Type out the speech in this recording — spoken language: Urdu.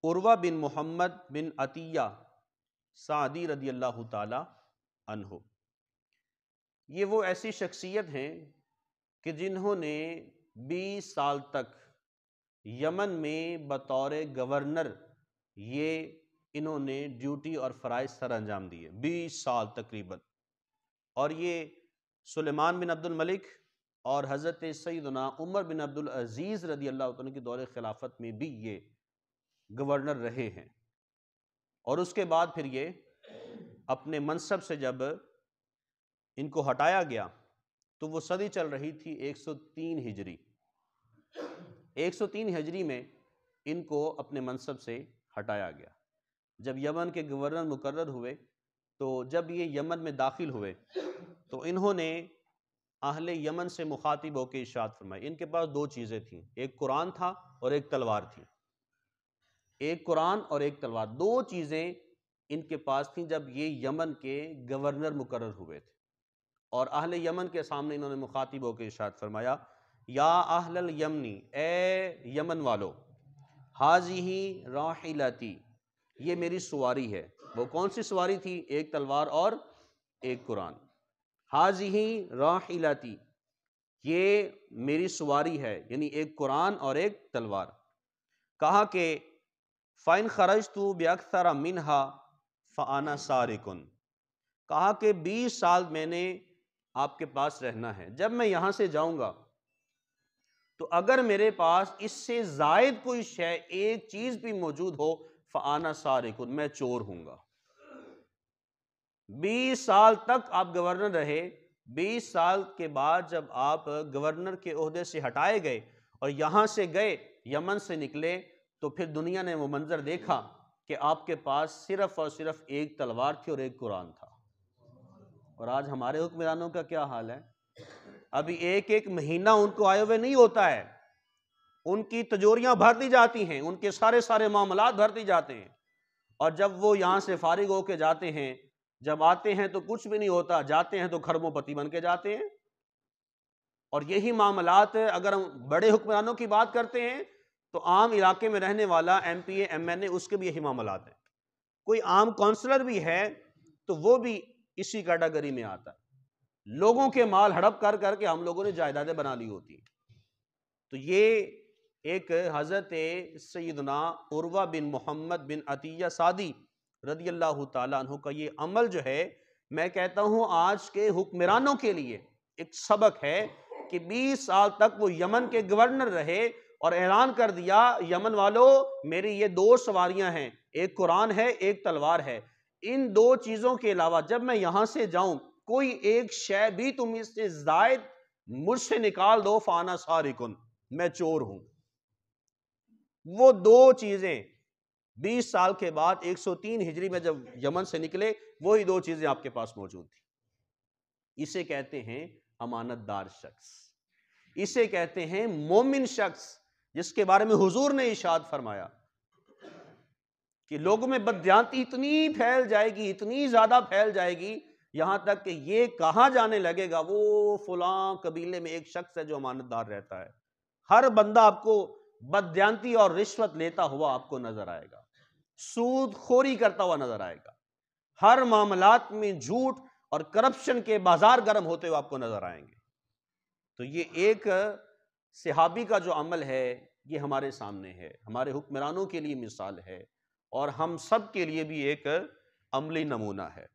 عروہ بن محمد بن عطیہ سعدی رضی اللہ تعالی عنہ، یہ وہ ایسی شخصیت ہیں کہ جنہوں نے 20 سال تک یمن میں بطور گورنر انہوں نے ڈیوٹی اور فرائض سر انجام دیے، 20 سال تقریباً۔ اور یہ سلیمان بن عبد الملک اور حضرت سیدنا عمر بن عبد العزیز رضی اللہ عنہ کی دور خلافت میں بھی یہ گورنر رہے ہیں۔ اور اس کے بعد پھر یہ اپنے منصب سے جب ان کو ہٹایا گیا تو وہ صدی چل رہی تھی 103 ہجری۔ 103 ہجری میں ان کو اپنے منصب سے ہٹایا گیا۔ جب یمن کے گورنر مقرر ہوئے تو جب یہ یمن میں داخل ہوئے تو انہوں نے اہل یمن سے مخاطب ہو کے ارشاد فرمایا۔ ان کے پاس دو چیزیں تھیں، ایک قرآن تھا اور ایک تلوار تھی۔ ایک قرآن اور ایک تلوار، دو چیزیں ان کے پاس تھیں جب یہ یمن کے گورنر مقرر ہوئے تھے۔ اور اہل یمن کے سامنے انہوں نے مخاطب ہو کے ارشاد فرمایا، یا اہل الیمنی، اے یمن والو، ہذہ راحلتی، یہ میری سواری ہے۔ وہ کون سی سواری تھی؟ ایک تلوار اور ایک قرآن۔ ہذہ راحلتی، یہ میری سواری ہے، یعنی ایک قرآن اور ایک تلوار۔ کہا کہ فَإِنْ خَرَجْتُ بِأَكْثَرَ مِنْهَا فَأَنَا سَارِقٌ، کہا کہ 20 سال میں نے آپ کے پاس رہنا ہے، جب میں یہاں سے جاؤں گا تو اگر میرے پاس اس سے زائد کوئی شے، ایک چیز بھی موجود ہو، فَأَنَا سَارِقٌ، میں چور ہوں گا۔ 20 سال تک آپ گورنر رہے، 20 سال کے بعد جب آپ گورنر کے عہدے سے ہٹائے گئے اور یہاں سے گئے، یمن سے نکلے، تو پھر دنیا نے وہ منظر دیکھا کہ آپ کے پاس صرف اور صرف ایک تلوار تھی اور ایک قرآن تھا۔ اور آج ہمارے حکمرانوں کا کیا حال ہے؟ ابھی ایک ایک مہینہ ان کو آئے ہوئے نہیں ہوتا ہے، ان کی تجوریاں بھر دی جاتی ہیں، ان کے سارے معاملات بھر دی جاتے ہیں، اور جب وہ یہاں سے فارغ ہو کے جاتے ہیں، جب آتے ہیں تو کچھ بھی نہیں ہوتا، جاتے ہیں تو کھربوں پتی بن کے جاتے ہیں۔ اور یہی معاملات اگر ہم بڑے حکمرانوں کی بات کرتے ہیں تو عام علاقے میں رہنے والا M P A M N A, اس کے بھی یہی معاملات ہیں۔ کوئی عام کونسلر بھی ہے تو وہ بھی اسی کیٹیگری میں آتا ہے، لوگوں کے مال ہڑپ کر کر کے ہم لوگوں نے جائیدادیں بنا لی ہوتی ہیں۔ تو یہ ایک حضرت سیدنا عروہ بن محمد بن عطیہ سعدی رضی اللہ تعالیٰ عنہ کا یہ عمل جو ہے، میں کہتا ہوں آج کے حکمرانوں کے لیے ایک سبق ہے کہ 20 سال تک وہ یمن کے گورنر رہے اور اعلان کر دیا، یمن والو، میری یہ دو سواریاں ہیں، ایک قرآن ہے، ایک تلوار ہے، ان دو چیزوں کے علاوہ جب میں یہاں سے جاؤں کوئی ایک شے بھی تم اس سے زائد مجھ سے نکال دو، فانا سارقن، میں چور ہوں۔ وہ دو چیزیں 20 سال کے بعد 103 ہجری میں جب یمن سے نکلے، وہی دو چیزیں آپ کے پاس موجود تھیں۔ اسے کہتے ہیں امانت دار شخص، اسے کہتے ہیں مومن شخص، جس کے بارے میں حضور نے ارشاد فرمایا کہ لوگوں میں بددیانتی اتنی پھیل جائے گی، اتنی زیادہ پھیل جائے گی، یہاں تک کہ یہ کہا جانے لگے گا وہ فلاں قبیلے میں ایک شخص ہے جو امانت دار رہتا ہے۔ ہر بندہ آپ کو بددیانتی اور رشوت لیتا ہوا آپ کو نظر آئے گا، سود خوری کرتا ہوا نظر آئے گا، ہر معاملات میں جھوٹ اور کرپشن کے بازار گرم ہوتے ہوئے آپ کو نظر آئیں گے۔ تو یہ ایک صحابی کا جو عمل ہے یہ ہمارے سامنے ہے، ہمارے حکمرانوں کے لیے مثال ہے، اور ہم سب کے لیے بھی ایک عملی نمونہ ہے۔